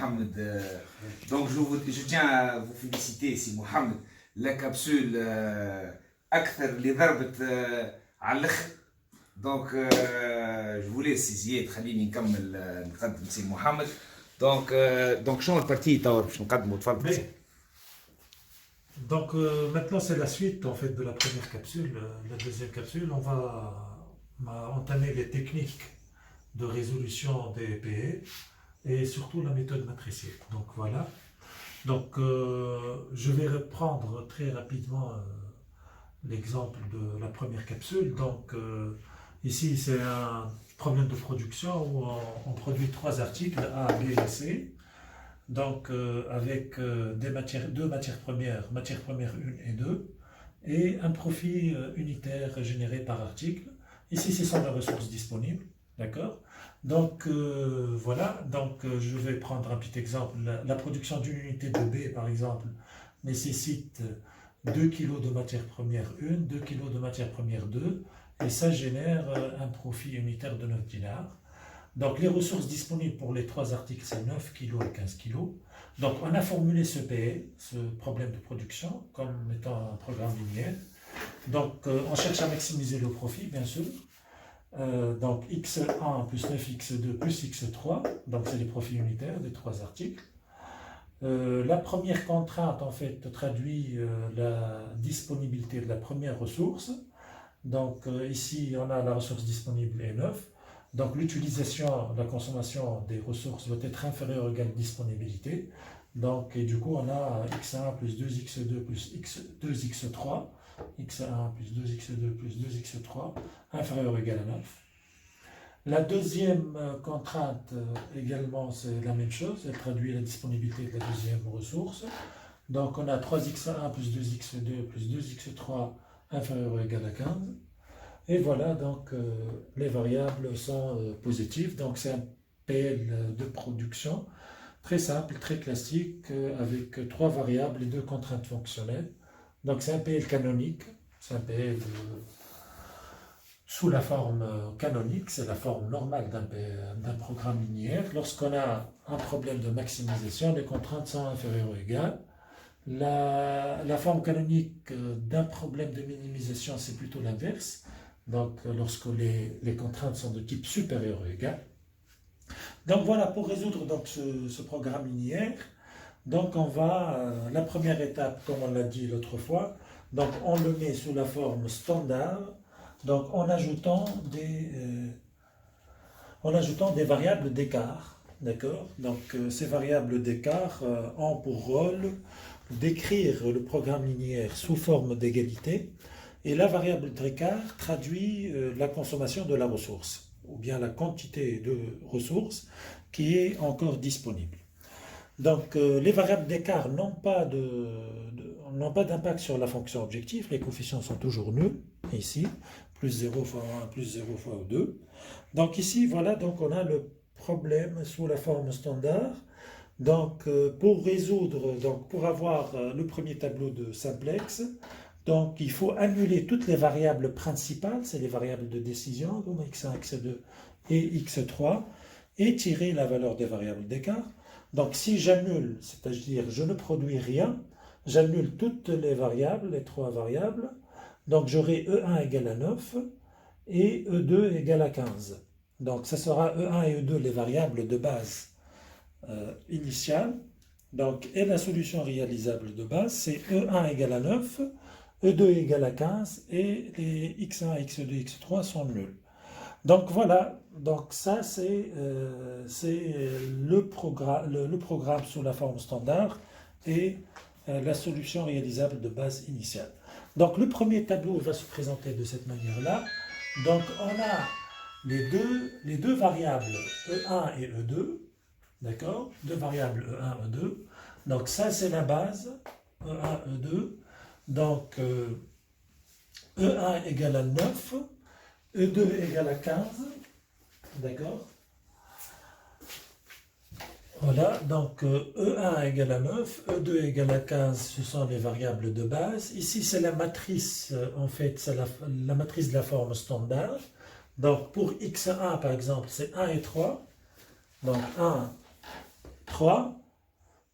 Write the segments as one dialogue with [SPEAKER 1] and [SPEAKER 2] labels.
[SPEAKER 1] Mohamed. Donc je tiens à vous féliciter, si Mohamed, la capsule أكثر اللي ضربت على الآخر. Donc je vous laisse زياد خليني نكمل نقدم سي محمد. Donc شنو البارتي توا باش نقدموا تفضل.
[SPEAKER 2] Donc maintenant c'est la suite en fait de la première capsule. La deuxième capsule, on va entamer les techniques de résolution des PE et surtout la méthode matricielle. Donc voilà. Donc je vais reprendre très rapidement l'exemple de la première capsule. Donc ici c'est un problème de production où on produit 3 articles A, B et C. Donc avec deux matières premières 1 et 2, et un profit unitaire généré par article. Ici, ce sont les ressources disponibles, d'accord? Donc voilà, donc je vais prendre un petit exemple. La production d'une unité de B, par exemple, nécessite 2 kg de matière première 1, 2 kg de matière première 2, et ça génère un profit unitaire de 9 dinars. Donc les ressources disponibles pour les 3 articles, c'est 9 kg et 15 kg. Donc on a formulé ce PE, ce problème de production, comme étant un programme linéaire. Donc on cherche à maximiser le profit, bien sûr. Donc x1 plus 9x2 plus x3, donc c'est les profits unitaires des 3 articles. La première contrainte, en fait, traduit la disponibilité de la première ressource. Donc ici, on a la ressource disponible est 9. Donc l'utilisation, la consommation des ressources doit être inférieure ou égale à la disponibilité. Donc, et du coup, on a x1 plus 2x2 plus 2x3, x1 plus 2x2 plus 2x3, inférieur ou égal à 9. La deuxième contrainte également, c'est la même chose, elle traduit la disponibilité de la deuxième ressource. Donc on a 3x1 plus 2x2 plus 2x3 inférieur ou égal à 15. Et voilà, donc les variables sont positives. Donc c'est un PL de production très simple, très classique, avec 3 variables et 2 contraintes fonctionnelles. Donc c'est un PL canonique, c'est un PL sous la forme canonique, c'est la forme normale d'un programme linéaire. Lorsqu'on a un problème de maximisation, les contraintes sont inférieures ou égales. La forme canonique d'un problème de minimisation, c'est plutôt l'inverse. Donc, lorsque les contraintes sont de type supérieur ou égal. Donc, voilà, pour résoudre donc, ce programme linéaire, donc on va, la première étape, comme on l'a dit l'autre fois, donc on le met sous la forme standard, donc en ajoutant des variables d'écart, d'accord? Donc, ces variables d'écart ont pour rôle d'écrire le programme linéaire sous forme d'égalité. Et la variable d'écart traduit la consommation de la ressource, ou bien la quantité de ressources qui est encore disponible. Donc les variables d'écart n'ont pas d'impact sur la fonction objectif, les coefficients sont toujours nuls, ici, plus 0 fois 1, plus 0 fois 2. Donc ici, voilà, donc on a le problème sous la forme standard. Donc pour résoudre, donc pour avoir le premier tableau de simplex, donc il faut annuler toutes les variables principales, c'est les variables de décision, comme x1, x2 et x3, et tirer la valeur des variables d'écart. Donc si j'annule, c'est-à-dire je ne produis rien, j'annule toutes les variables, les 3 variables, donc j'aurai E1 égale à 9 et E2 égale à 15. Donc ça sera E1 et E2 les variables de base initiales. Donc, et la solution réalisable de base, c'est E1 égale à 9, E2 égale à 15 et les x1, x2, x3 sont nuls. Donc voilà, donc ça c'est le programme sous la forme standard et la solution réalisable de base initiale. Donc le premier tableau va se présenter de cette manière-là. Donc on a les deux variables E1 et E2, d'accord? Deux variables E1, E2. Donc ça c'est la base, E1, E2. Donc E1 égale à 9, E2 égale à 15, d'accord? Voilà, donc E1 égale à 9, E2 égale à 15, ce sont les variables de base. Ici, c'est la matrice, en fait, c'est la matrice de la forme standard. Donc, pour x1, par exemple, c'est 1 et 3. Donc, 1, 3.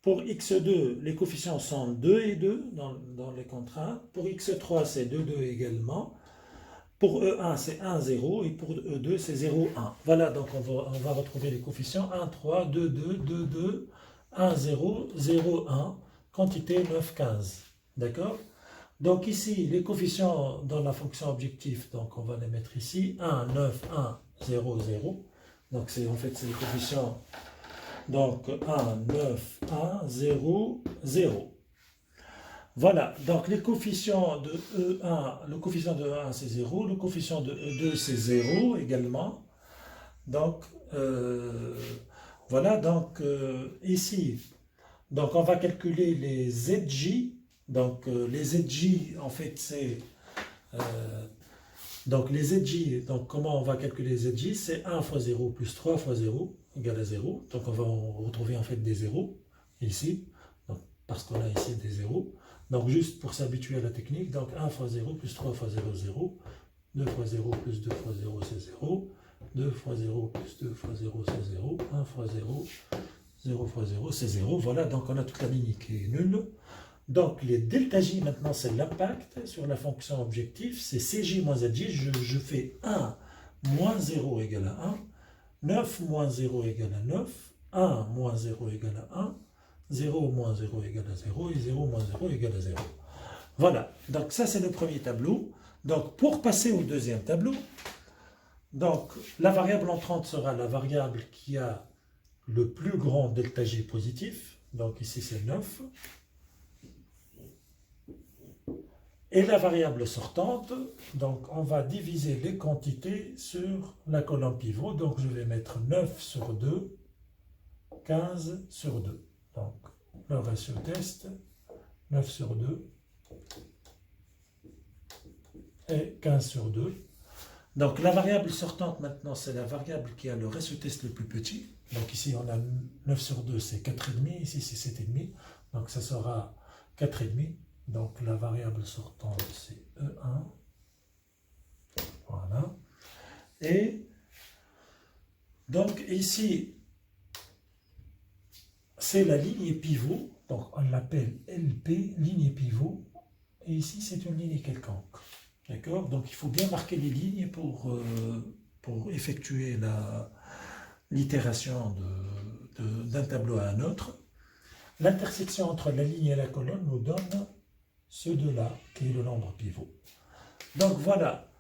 [SPEAKER 2] Pour x2, les coefficients sont 2 et 2 dans les contraintes. Pour x3, c'est 2, 2 également. Pour E1, c'est 1, 0. Et pour E2, c'est 0, 1. Voilà, donc on va retrouver les coefficients 1, 3, 2, 2, 2, 2, 1, 0, 0, 1. Quantité 9, 15. D'accord? Donc ici, les coefficients dans la fonction objectif, donc on va les mettre ici. 1, 9, 1, 0, 0. Donc en fait, c'est les coefficients. Donc 1, 9, 1, 0, 0. Voilà, donc les coefficients de E1, le coefficient de E1 c'est 0, le coefficient de E2 c'est 0 également. Donc voilà, donc ici, donc on va calculer les ZJ. Donc les ZJ en fait c'est donc les ZJ, donc comment on va calculer les ZJ? C'est 1 fois 0 plus 3 fois 0 égale à 0. Donc on va retrouver en fait des zéros ici, donc, parce qu'on a ici des zéros. Donc juste pour s'habituer à la technique, donc 1 fois 0 plus 3 fois 0, 0. 2 fois 0 plus 2 fois 0, c'est 0. 2 fois 0 plus 2 fois 0, c'est 0. 1 fois 0, 0 fois 0, c'est 0. Voilà, donc on a toute la ligne qui est nulle. Donc les delta J maintenant c'est l'impact sur la fonction objectif, c'est CJ moins ZJ, je fais 1 moins 0 égale à 1, 9 moins 0 égale à 9, 1 moins 0 égale à 1, 0 moins 0 égale à 0 et 0 moins 0 égale à 0. Voilà, donc ça c'est le premier tableau. Donc pour passer au deuxième tableau, donc la variable entrante sera la variable qui a le plus grand delta J positif, donc ici c'est 9. Et la variable sortante, donc on va diviser les quantités sur la colonne pivot. Donc je vais mettre 9 sur 2, 15 sur 2. Donc le ratio test, 9 sur 2 et 15 sur 2. Donc la variable sortante maintenant, c'est la variable qui a le ratio test le plus petit. Donc ici on a 9 sur 2, c'est 4,5, ici c'est 7,5. Donc ça sera 4,5. Donc la variable sortante c'est E1. Voilà. Et donc ici c'est la ligne pivot. Donc on l'appelle LP, ligne pivot. Et ici c'est une ligne quelconque. D'accord? Donc il faut bien marquer les lignes pour effectuer l'itération d'un tableau à un autre. L'intersection entre la ligne et la colonne nous donne ce de là, qui est le nombre pivot. Donc voilà.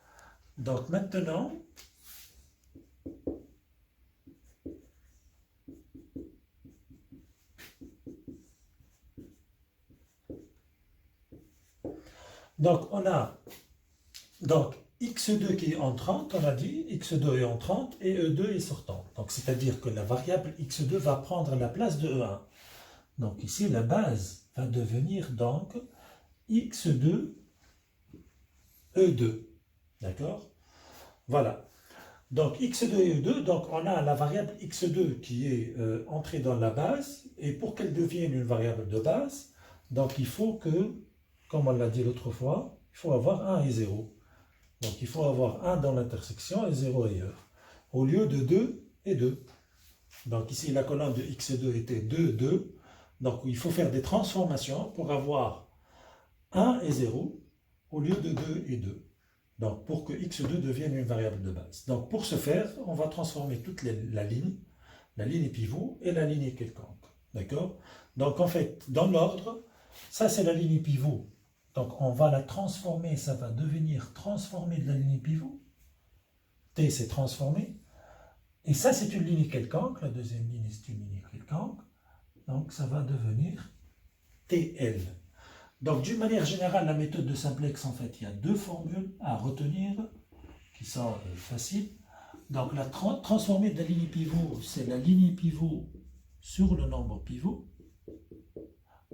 [SPEAKER 2] Donc maintenant, donc on a donc x2 qui est entrante, on a dit, x2 est entrante et E2 est sortante. Donc c'est-à-dire que la variable x2 va prendre la place de E1. Donc ici la base va devenir donc x2 E2. D'accord? Voilà. Donc x2 et E2, donc on a la variable x2 qui est entrée dans la base, et pour qu'elle devienne une variable de base, donc il faut que, comme on l'a dit l'autre fois, il faut avoir 1 et 0. Donc il faut avoir 1 dans l'intersection et 0 ailleurs, au lieu de 2 et 2. Donc ici la colonne de x2 était 2, 2. Donc il faut faire des transformations pour avoir 1 et 0 au lieu de 2 et 2. Donc pour que x2 devienne une variable de base. Donc pour ce faire, on va transformer toute la ligne pivot et la ligne quelconque. D'accord? Donc en fait, dans l'ordre, ça c'est la ligne pivot. Donc on va la transformer, ça va devenir transformé de la ligne pivot. T c'est transformé. Et ça c'est une ligne quelconque, la deuxième ligne c'est une ligne quelconque. Donc ça va devenir TL. Donc d'une manière générale, la méthode de simplex, en fait, il y a deux formules à retenir qui sont faciles. Donc la transformée de la ligne pivot, c'est la ligne pivot sur le nombre pivot.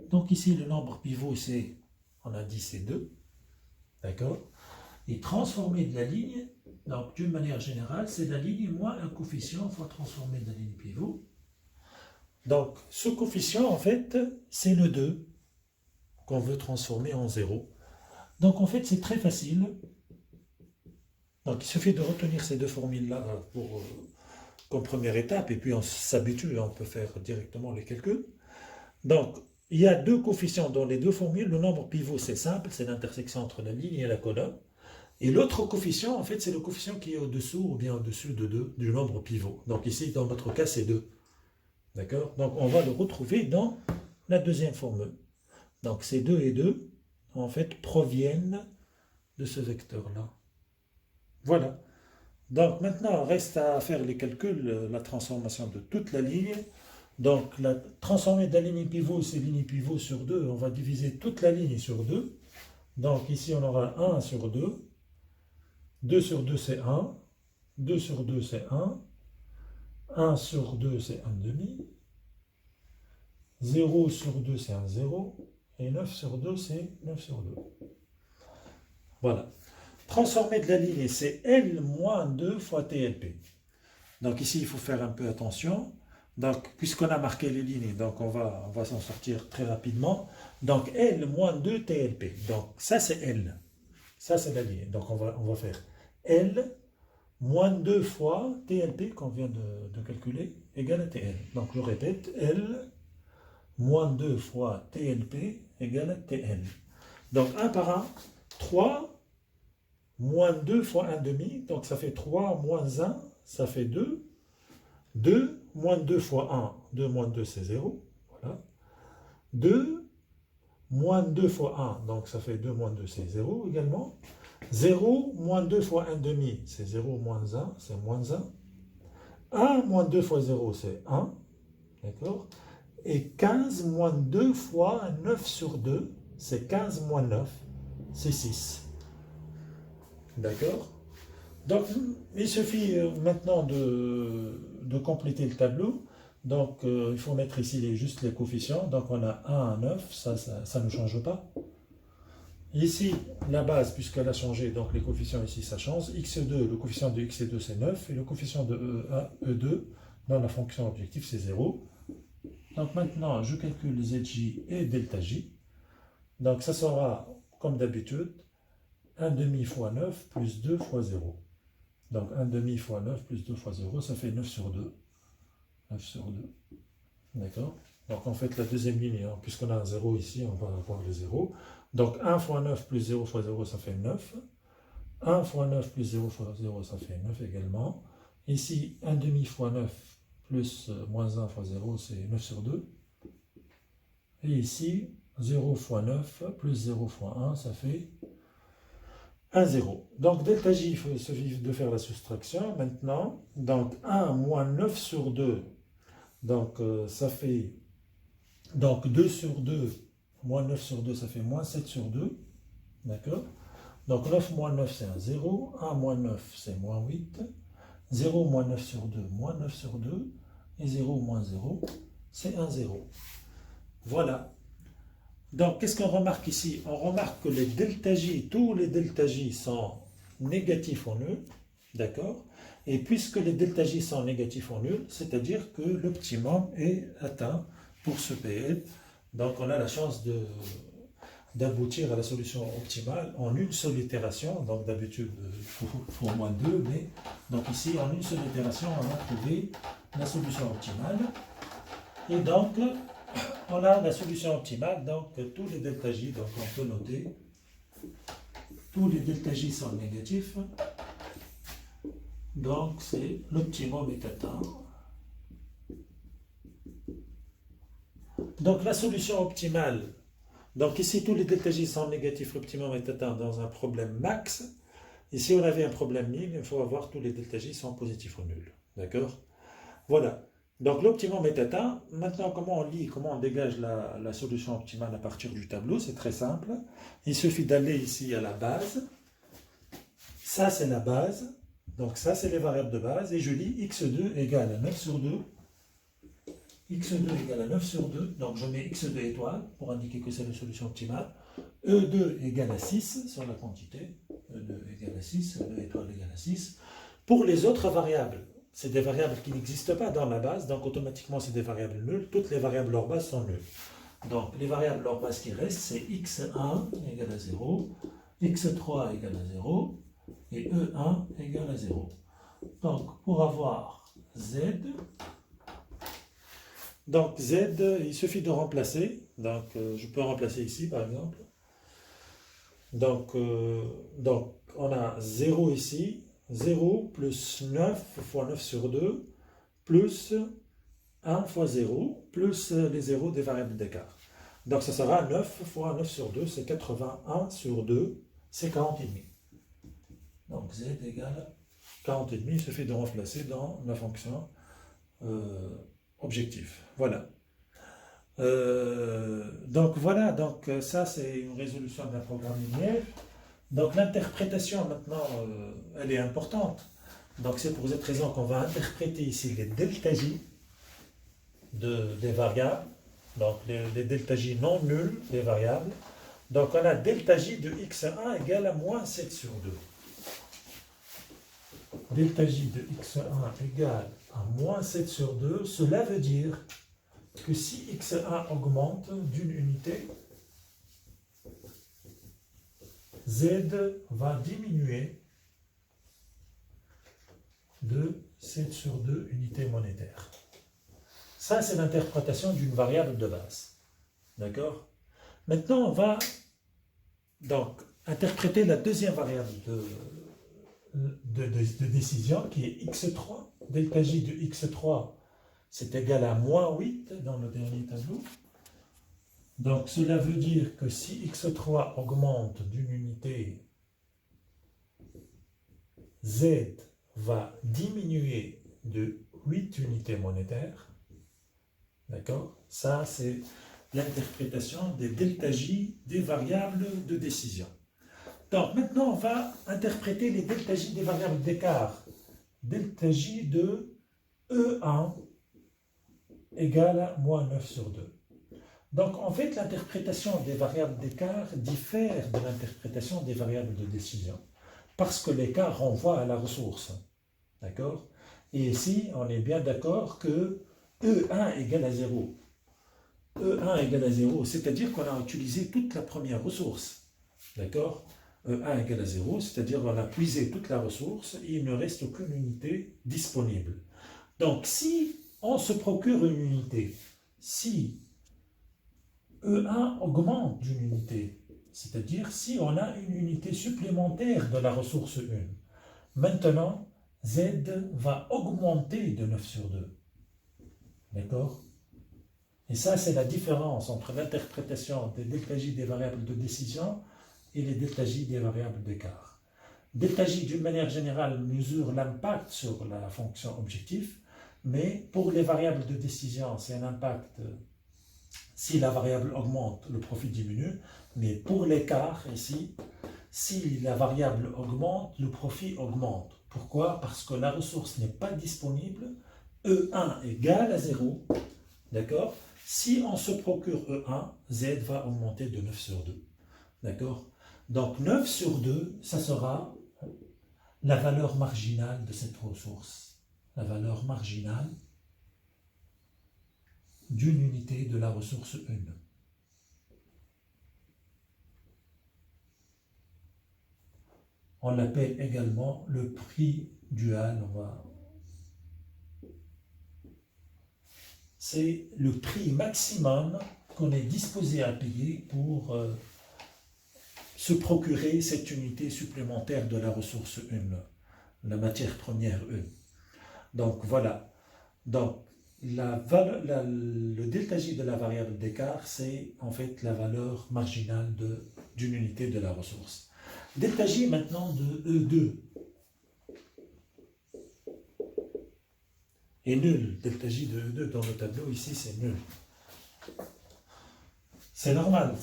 [SPEAKER 2] Donc ici, le nombre pivot, c'est, on a dit, c'est 2. D'accord? Et transformée de la ligne, donc d'une manière générale, c'est la ligne moins un coefficient fois transformée de la ligne pivot. Donc ce coefficient, en fait, c'est le 2 qu'on veut transformer en 0. Donc en fait, c'est très facile. Donc il suffit de retenir ces deux formules-là pour comme première étape, et puis on s'habitue, on peut faire directement les calculs. Donc, il y a deux coefficients dans les deux formules. Le nombre pivot, c'est simple, c'est l'intersection entre la ligne et la colonne. Et l'autre coefficient, en fait, c'est le coefficient qui est au-dessous ou bien au-dessus de 2 du nombre pivot. Donc ici, dans notre cas, c'est 2. D'accord? Donc on va le retrouver dans la deuxième formule. Donc ces 2 et 2, en fait, proviennent de ce vecteur-là. Voilà. Donc maintenant, reste à faire les calculs, la transformation de toute la ligne. Donc transformer de la ligne pivot, c'est ligne pivot sur 2. On va diviser toute la ligne sur 2. Donc ici, on aura 1 sur 2. 2 sur 2, c'est 1. 2 sur 2, c'est 1. 1 sur 2, c'est 1 demi. 0 sur 2, c'est 1 0. Et 9 sur 2, c'est 9 sur 2. Voilà. Transformer de la ligne, c'est L moins 2 fois TLP. Donc ici, il faut faire un peu attention. Donc, puisqu'on a marqué les lignes, donc on va s'en sortir très rapidement. Donc L moins 2 TLP. Donc ça, c'est L. Ça, c'est la ligne. Donc on va faire L moins 2 fois TLP qu'on vient de calculer égale à TL. Donc je répète, L moins 2 fois TLP égale à TL. Donc 1 par 1, 3 moins 2 fois 1 demi, donc ça fait 3 moins 1, ça fait 2. 2 moins 2 fois 1, 2 moins 2 c'est 0. Voilà. 2 moins 2 fois 1, donc ça fait 2 moins 2 c'est 0 également. 0 moins 2 fois 1 demi, c'est 0 moins 1, c'est moins 1. 1 moins 2 fois 0, c'est 1. D'accord? Et 15 moins 2 fois 9 sur 2, c'est 15 moins 9, c'est 6. D'accord? Donc, il suffit maintenant de compléter le tableau. Donc, il faut mettre ici juste les coefficients. Donc, on a 1 à 9, ça ne change pas. Ici, la base, puisqu'elle a changé, donc les coefficients ici, ça change. x2, le coefficient de x2, c'est 9. Et le coefficient de E2, dans la fonction objectif, c'est 0. Donc, maintenant, je calcule zj et ΔJ. Donc, ça sera, comme d'habitude, 1 demi fois 9 plus 2 fois 0. Donc 1 demi fois 9 plus 2 fois 0, ça fait 9 sur 2. 9 sur 2. D'accord? Donc en fait la deuxième ligne, hein, puisqu'on a un 0 ici, on va avoir le 0. Donc 1 fois 9 plus 0 fois 0, ça fait 9. 1 fois 9 plus 0 fois 0, ça fait 9 également. Ici, 1 demi fois 9 plus moins 1 fois 0, c'est 9 sur 2. Et ici, 0 fois 9 plus 0 fois 1, ça fait 1, 0. Donc, ΔJ, il faut suffit de faire la soustraction maintenant. Donc, 1 moins 9 sur 2. Donc, ça fait... Donc, 2 sur 2, moins 9 sur 2, ça fait moins 7 sur 2. D'accord? Donc, 9 moins 9, c'est un 0. 1 moins 9, c'est moins 8. 0 moins 9 sur 2, moins 9 sur 2. Et 0 moins 0, c'est un 0. Voilà. Donc, qu'est-ce qu'on remarque ici? On remarque que les ΔJ, tous les ΔJ sont négatifs en nul, d'accord? Et puisque les ΔJ sont négatifs en nul, c'est-à-dire que l'optimum est atteint pour ce PL. Donc, on a la chance d'aboutir à la solution optimale en une seule itération. Donc, d'habitude, il faut au moins 2, mais donc ici, en une seule itération, on a trouvé la solution optimale. Et donc, on a la solution optimale, donc tous les ΔJ, donc on peut noter, tous les ΔJ sont négatifs, donc c'est l'optimum est atteint. Donc la solution optimale, donc ici tous les ΔJ sont négatifs, l'optimum est atteint dans un problème max. Ici on avait un problème nul, il faut avoir tous les ΔJ sont positifs ou nuls, d'accord? Voilà. Donc l'optimum est atteint. Maintenant, comment on lit, comment on dégage la solution optimale à partir du tableau? C'est très simple. Il suffit d'aller ici à la base. Ça, c'est la base. Donc ça, c'est les variables de base. Et je lis x2 égale à 9 sur 2. x2 égale à 9 sur 2. Donc je mets x2 étoile pour indiquer que c'est la solution optimale. E2 égale à 6 sur la quantité. E2 égale à 6. E2 étoile égale à 6. Pour les autres variables, c'est des variables qui n'existent pas dans la base, donc automatiquement c'est des variables nulles. Toutes les variables hors base sont nulles. Donc les variables hors base qui restent, c'est x1 égale à 0, x3 égale à 0 et e1 égale à 0. Donc pour avoir Z. Donc Z, il suffit de remplacer. Donc je peux remplacer ici par exemple. Donc on a 0 ici. 0 plus 9 fois 9 sur 2 plus 1 fois 0 plus les zéros des variables d'écart. Donc ça sera 9 fois 9 sur 2, c'est 81 sur 2, c'est 40,5. Donc Z égale 40,5, il suffit de remplacer dans la fonction objectif. Voilà. Donc voilà, donc ça c'est une résolution d'un programme linéaire. Donc l'interprétation maintenant, elle est importante. Donc c'est pour cette raison qu'on va interpréter ici les delta J des variables. Donc les delta J non nuls des variables. Donc on a delta J de x1 égale à moins 7 sur 2. Delta J de x1 égale à moins 7 sur 2. Cela veut dire que si x1 augmente d'une unité, Z va diminuer de 7 sur 2 unités monétaires. Ça, c'est l'interprétation d'une variable de base. D'accord? Maintenant, on va donc interpréter la deuxième variable de décision qui est x3. Delta J de x3, c'est égal à moins 8 dans le dernier tableau. Donc cela veut dire que si x3 augmente d'une unité, Z va diminuer de 8 unités monétaires. D'accord? Ça, c'est l'interprétation des delta J des variables de décision. Donc maintenant, on va interpréter les delta J des variables d'écart. Delta J de E1 égale à moins 9 sur 2. Donc, en fait, l'interprétation des variables d'écart diffère de l'interprétation des variables de décision, parce que l'écart renvoie à la ressource. D'accord? Et ici, on est bien d'accord que E1 égale à 0. E1 égale à 0, c'est-à-dire qu'on a utilisé toute la première ressource. D'accord? E1 égale à 0, c'est-à-dire qu'on a puisé toute la ressource et il ne reste aucune unité disponible. Donc, si on se procure une unité, si E1 augmente d'une unité, c'est-à-dire si on a une unité supplémentaire de la ressource 1. Maintenant, Z va augmenter de 9 sur 2. D'accord? Et ça, c'est la différence entre l'interprétation des delta J des variables de décision et les delta J des variables d'écart. Delta J, d'une manière générale, mesure l'impact sur la fonction objectif, mais pour les variables de décision, c'est un impact. Si la variable augmente, le profit diminue, mais pour l'écart ici, si la variable augmente, le profit augmente. Pourquoi? Parce que la ressource n'est pas disponible, E1 égale à 0, d'accord? Si on se procure E1, Z va augmenter de 9 sur 2, d'accord? Donc 9 sur 2, ça sera la valeur marginale de cette ressource, la valeur marginale d'une unité de la ressource 1. On l'appelle également le prix dual. C'est le prix maximum qu'on est disposé à payer pour se procurer cette unité supplémentaire de la ressource 1, la matière première 1. Donc voilà. Donc, le delta J de la variable d'écart, c'est en fait la valeur marginale d'une unité de la ressource. Delta J maintenant de E2 est nul. Delta J de E2 dans le tableau ici, c'est nul. C'est normal,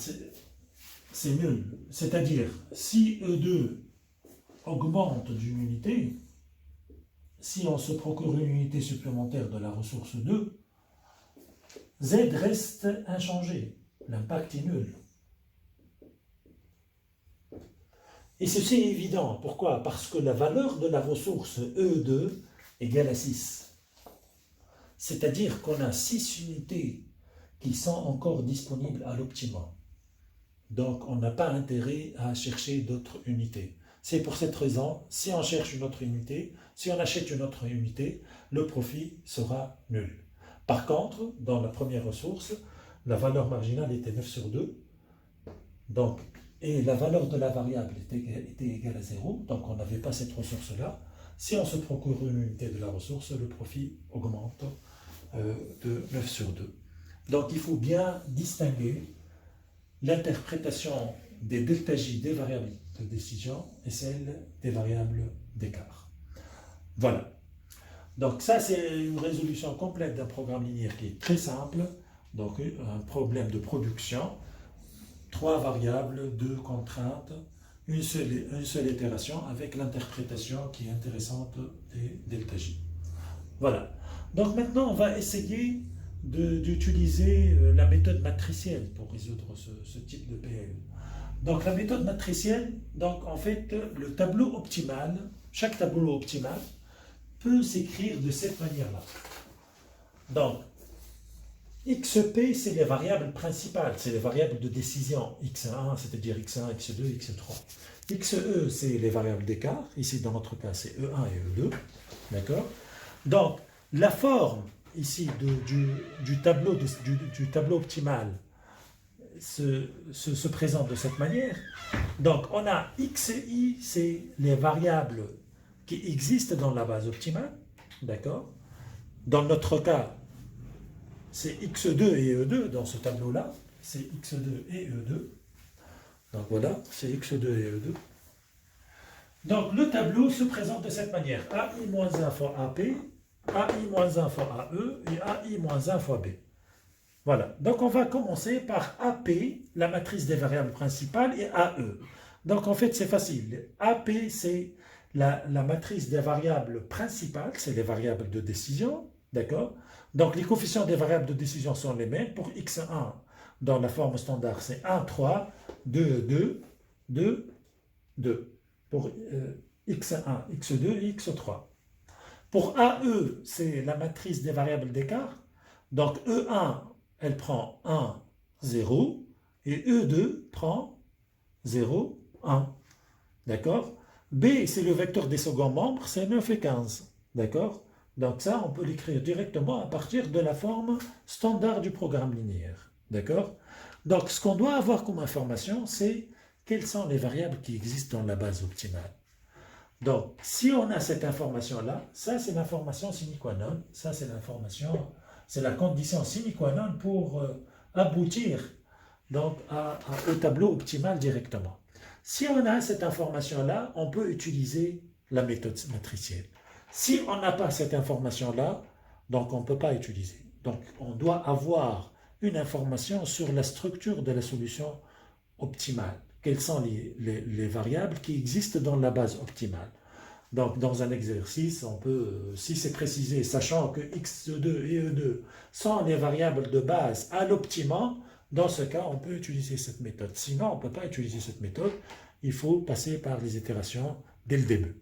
[SPEAKER 2] c'est nul. C'est-à-dire, si E2 augmente d'une unité, si on se procure une unité supplémentaire de la ressource 2, Z reste inchangé. L'impact est nul. Et ceci est évident. Pourquoi? Parce que la valeur de la ressource E2 égale à 6. C'est-à-dire qu'on a 6 unités qui sont encore disponibles à l'optimum. Donc, on n'a pas intérêt à chercher d'autres unités. C'est pour cette raison, si on cherche une autre unité, si on achète une autre unité, le profit sera nul. Par contre, dans la première ressource, la valeur marginale était 9 sur 2, donc, et la valeur de la variable était égale à 0, donc on n'avait pas cette ressource-là. Si on se procure une unité de la ressource, le profit augmente de 9 sur 2. Donc il faut bien distinguer l'interprétation des delta J des variables de décision et celle des variables d'écart. Voilà. Donc ça c'est une résolution complète d'un programme linéaire qui est très simple. Donc un problème de production, 3 variables, 2 contraintes, une seule itération avec l'interprétation qui est intéressante des delta J. Voilà. Donc maintenant on va essayer d'utiliser la méthode matricielle pour résoudre ce type de PL. Donc la méthode matricielle, donc en fait le tableau optimal, chaque tableau optimal peut s'écrire de cette manière-là. Donc XP c'est les variables principales, c'est les variables de décision, X1 c'est-à-dire X1, X2, X3. XE c'est les variables d'écart, ici dans notre cas c'est E1 et E2, d'accord? Donc la forme ici du tableau optimal se présente de cette manière. Donc on a XI, c'est les variables qui existent dans la base optimale, d'accord? Dans notre cas, c'est X2 et E2 dans ce tableau-là, c'est X2 et E2. Donc voilà, c'est X2 et E2. Donc le tableau se présente de cette manière. AI-1 fois AP, AI-1 fois AE et AI-1 fois B. Voilà, donc on va commencer par AP, la matrice des variables principales, et AE. Donc en fait c'est facile. AP c'est la matrice des variables principales, c'est les variables de décision, d'accord? Donc les coefficients des variables de décision sont les mêmes. Pour X1, dans la forme standard, c'est 1, 3, 2, 2, 2, 2. Pour X1, X2 et X3. Pour AE, c'est la matrice des variables d'écart. Donc E1, elle prend 1, 0, et E2 prend 0, 1. D'accord? B, c'est le vecteur des seconds membres, c'est 9 et 15. D'accord? Donc ça, on peut l'écrire directement à partir de la forme standard du programme linéaire. D'accord? Donc ce qu'on doit avoir comme information, c'est quelles sont les variables qui existent dans la base optimale. Donc, si on a cette information-là, ça c'est l'information sine qua non, ça c'est l'information, c'est la condition sine qua non pour aboutir donc, au tableau optimal directement. Si on a cette information-là, on peut utiliser la méthode matricielle. Si on n'a pas cette information-là, donc on ne peut pas utiliser. Donc, on doit avoir une information sur la structure de la solution optimale. Quelles sont les variables qui existent dans la base optimale. Donc, dans un exercice, on peut, si c'est précisé, sachant que X2 et E2 sont les variables de base à l'optimum, dans ce cas, on peut utiliser cette méthode. Sinon, on ne peut pas utiliser cette méthode. Il faut passer par les itérations dès le début.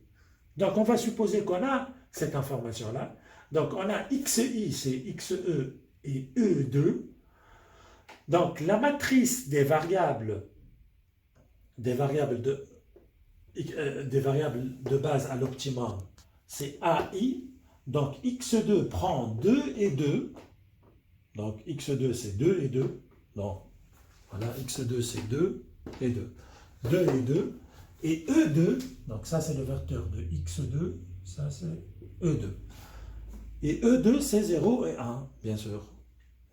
[SPEAKER 2] Donc, on va supposer qu'on a cette information-là. Donc, on a XI, c'est XE et E2. Donc, la matrice des variables de base à l'optimum, c'est AI. Donc, X2 prend 2 et 2. Donc, X2, c'est 2 et 2. Donc, voilà, X2, c'est 2 et 2. 2 et 2. Et E2, donc ça, c'est le vecteur de X2. Ça, c'est E2. Et E2, c'est 0 et 1, bien sûr.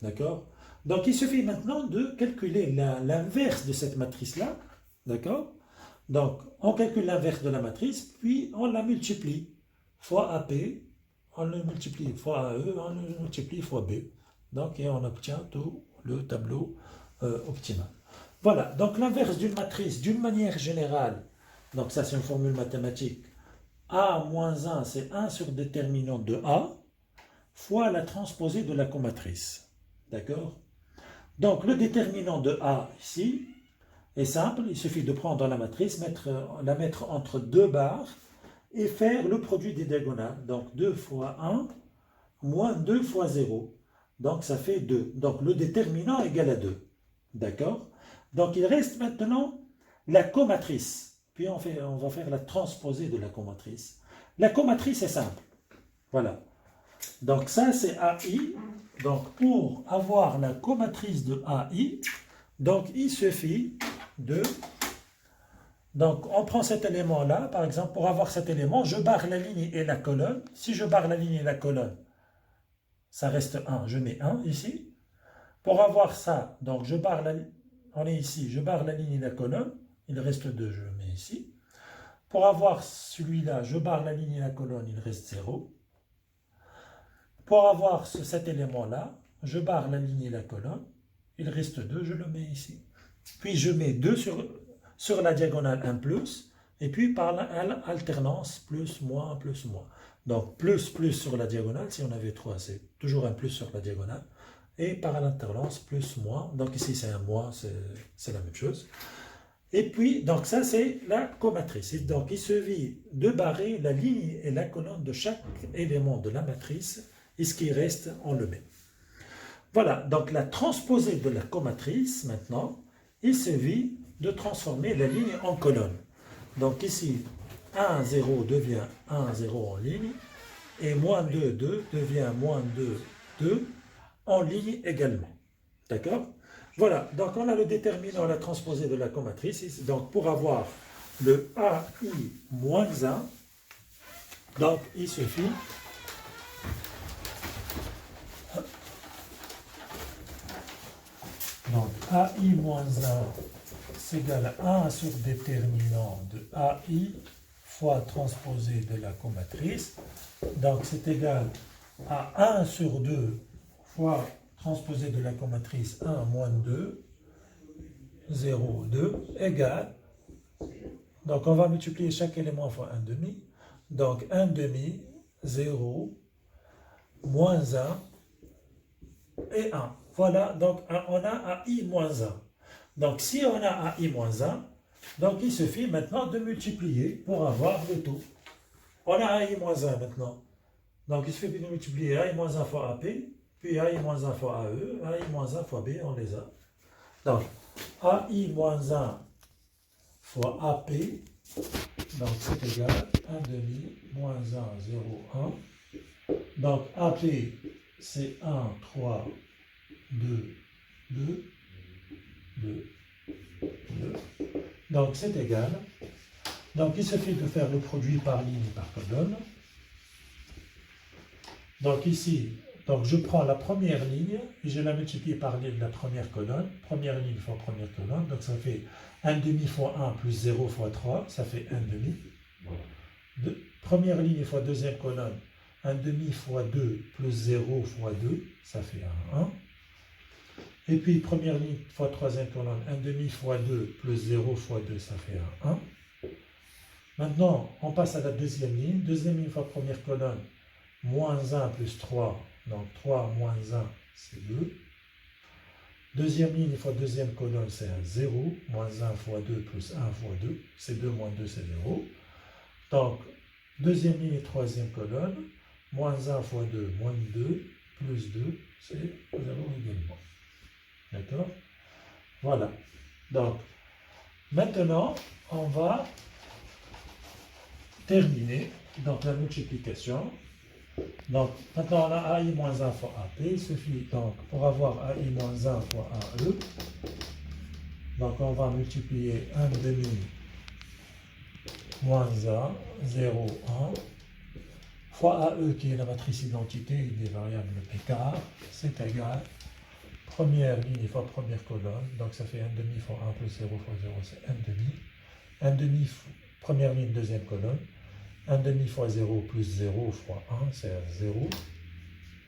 [SPEAKER 2] D'accord? Donc, il suffit maintenant de calculer l'inverse de cette matrice-là. D'accord? Donc, on calcule l'inverse de la matrice, puis on la multiplie fois AP, on le multiplie fois AE, on le multiplie fois B. Donc, et on obtient tout le tableau optimal. Voilà, donc l'inverse d'une matrice, d'une manière générale, donc ça c'est une formule mathématique, A moins 1, c'est 1 sur déterminant de A, fois la transposée de la comatrice. D'accord? Donc, le déterminant de A ici, est simple, il suffit de prendre la matrice, la mettre entre deux barres et faire le produit des diagonales. Donc 2 fois 1 moins 2 fois 0. Donc ça fait 2. Donc le déterminant égale à 2. D'accord? Donc il reste maintenant la comatrice. puis on va faire la transposée de la comatrice. La comatrice est simple. Voilà. Donc ça c'est AI. Donc pour avoir la comatrice de AI, donc il suffit de... Donc on prend cet élément-là, par exemple, pour avoir cet élément, je barre la ligne et la colonne. Si je barre la ligne et la colonne, ça reste 1, je mets 1 ici. Pour avoir ça, donc je barre la ligne, on est ici, je barre la ligne et la colonne, il reste 2, je le mets ici. Pour avoir celui-là, je barre la ligne et la colonne, il reste 0. Pour avoir cet élément-là, je barre la ligne et la colonne, il reste 2, je le mets ici. Puis je mets 2 sur la diagonale 1 plus, et puis par l'alternance, plus, moins, plus, moins. Donc plus, plus sur la diagonale, si on avait 3, c'est toujours un plus sur la diagonale. Et par l'alternance, plus, moins. Donc ici c'est un moins, c'est la même chose. Et puis, donc ça c'est la comatrice. Et donc il suffit de barrer la ligne et la colonne de chaque élément de la matrice, et ce qui reste, on le met. Voilà, donc la transposée de la comatrice, maintenant, il suffit de transformer la ligne en colonne. Donc ici, 1, 0 devient 1, 0 en ligne, et moins 2, 2 devient moins 2, 2 en ligne également. D'accord? Voilà, donc on a le déterminant, la transposée de la comatrice. Donc pour avoir le AI moins 1, donc il suffit donc AI moins 1 c'est égal à 1 sur déterminant de AI fois transposée de la comatrice. Donc c'est égal à 1 sur 2 fois transposée de la comatrice 1 moins 2, 0, 2, égale. Donc on va multiplier chaque élément fois 1 demi. Donc 1 demi, 0, moins 1 et 1. Voilà, donc on a AI moins 1. Donc si on a AI moins 1, donc il suffit maintenant de multiplier pour avoir le tout. On a AI moins 1 maintenant. Donc il suffit de multiplier AI moins 1 fois AP, puis AI moins 1 fois AE, AI moins 1 fois B, on les a. Donc AI moins 1 fois AP, donc c'est égal à 1 demi moins 1, 0, 1. Donc AP c'est 1, 3, 2, 2, 2, 2. Donc c'est égal. Donc il suffit de faire le produit par ligne et par colonne. Donc ici, donc je prends la première ligne et je la multiplie par la première colonne. Première ligne fois première colonne. Donc ça fait 1 demi fois 1 plus 0 fois 3, ça fait 1 demi. Première ligne fois deuxième colonne. 1 demi fois 2 plus 0 fois 2, ça fait 1. Et puis première ligne fois troisième colonne, 1 demi fois 2 plus 0 fois 2, ça fait 1. Maintenant, on passe à la deuxième ligne. Deuxième ligne fois première colonne, moins 1 plus 3, donc 3 moins 1, c'est 2. Deuxième ligne fois deuxième colonne, c'est un 0. Moins 1 fois 2 plus 1 fois 2, c'est 2 moins 2, c'est 0. Donc, deuxième ligne et troisième colonne, moins 1 fois 2, moins 2, plus 2, c'est 0 également. D'accord? Voilà. Donc, maintenant, on va terminer donc la multiplication. Donc, maintenant, on a AI moins 1 fois AP. Il suffit, donc, pour avoir AI moins 1 fois AE, donc on va multiplier 1 demi moins 1, 0, 1, fois AE qui est la matrice identité des variables Picard, c'est égal. Première ligne fois première colonne, donc ça fait 1 demi fois 1 plus 0 fois 0, c'est 1 demi. 1 demi, première ligne, deuxième colonne. 1 demi fois 0 plus 0 fois 1, c'est 0.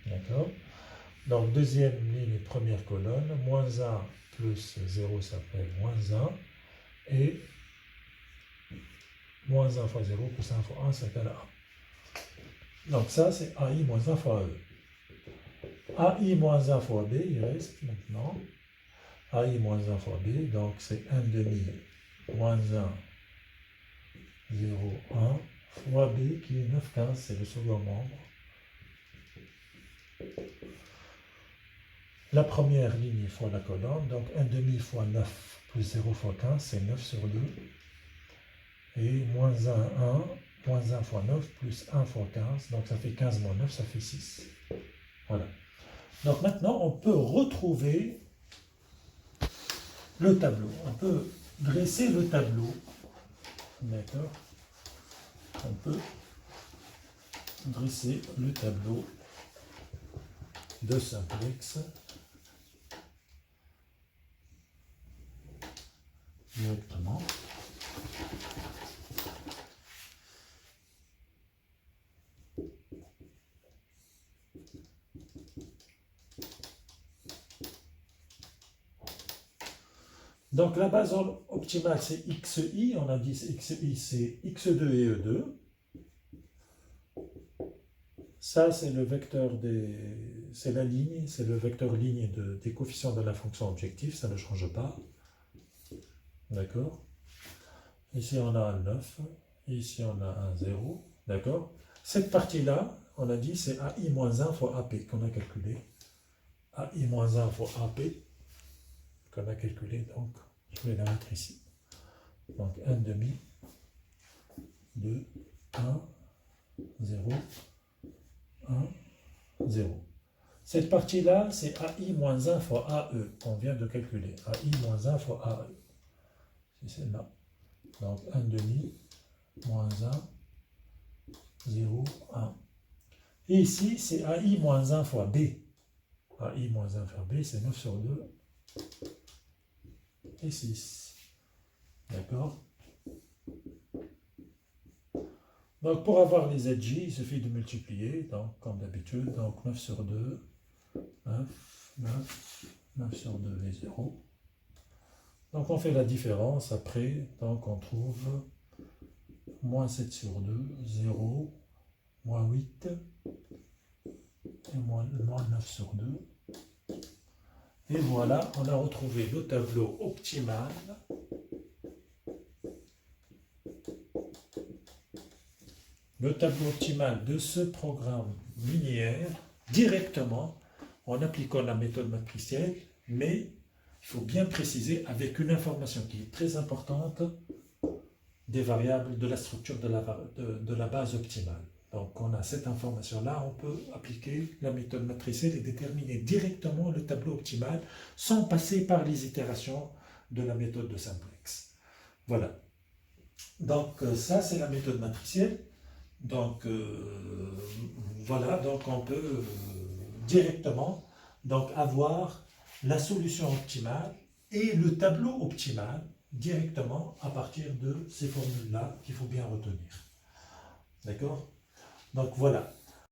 [SPEAKER 2] D'accord? Donc deuxième ligne, première colonne. Moins 1 plus 0, ça fait moins 1. Et moins 1 fois 0 plus 1 fois 1, ça fait 1. Donc ça, c'est AI moins 1 fois E. AI moins 1 fois B, il reste maintenant AI moins 1 fois B, donc c'est 1 demi moins 1, 0, 1, fois B qui est 9, 15, c'est le second membre. La première ligne fois la colonne, donc 1 demi fois 9 plus 0 fois 15, c'est 9 sur 2. et moins 1, 1, moins 1 fois 9, plus 1 fois 15, donc ça fait 15 moins 9, ça fait 6. Voilà. Donc maintenant, on peut retrouver le tableau. On peut dresser le tableau. D'accord. On peut dresser le tableau de simplex directement. Donc la base optimale c'est xi, on a dit xi c'est x2 et e2. Ça c'est le vecteur c'est la ligne, c'est le vecteur ligne des coefficients de la fonction objective, ça ne change pas. D'accord. Ici on a un 9, ici on a un 0, d'accord. Cette partie-là, on a dit c'est AI-1 fois AP qu'on a calculé. AI-1 fois AP qu'on a calculé, donc je vais la mettre ici. Donc 1 demi, 2, 1, 0, 1, 0. Cette partie-là, c'est AI-1 fois AE qu'on vient de calculer. AI-1 fois AE. C'est celle-là. Donc 1 demi, moins 1, 0, 1. Et ici, c'est AI-1 fois B. AI-1 fois B, c'est 9 sur 2 et 6. D'accord. Donc pour avoir les ZJ, il suffit de multiplier, donc comme d'habitude, donc 9 sur 2, 9, 9, 9 sur 2 et 0. Donc on fait la différence après, donc on trouve moins 7 sur 2, 0, moins 8, et moins 9 sur 2. Et voilà, on a retrouvé le tableau optimal de ce programme linéaire directement en appliquant la méthode matricielle, mais il faut bien préciser avec une information qui est très importante des variables de la structure de la base optimale. Donc on a cette information-là, on peut appliquer la méthode matricielle et déterminer directement le tableau optimal sans passer par les itérations de la méthode de simplex. Voilà. Donc ça c'est la méthode matricielle. Donc voilà, donc on peut directement donc, avoir la solution optimale et le tableau optimal directement à partir de ces formules-là qu'il faut bien retenir. D'accord? Donc voilà.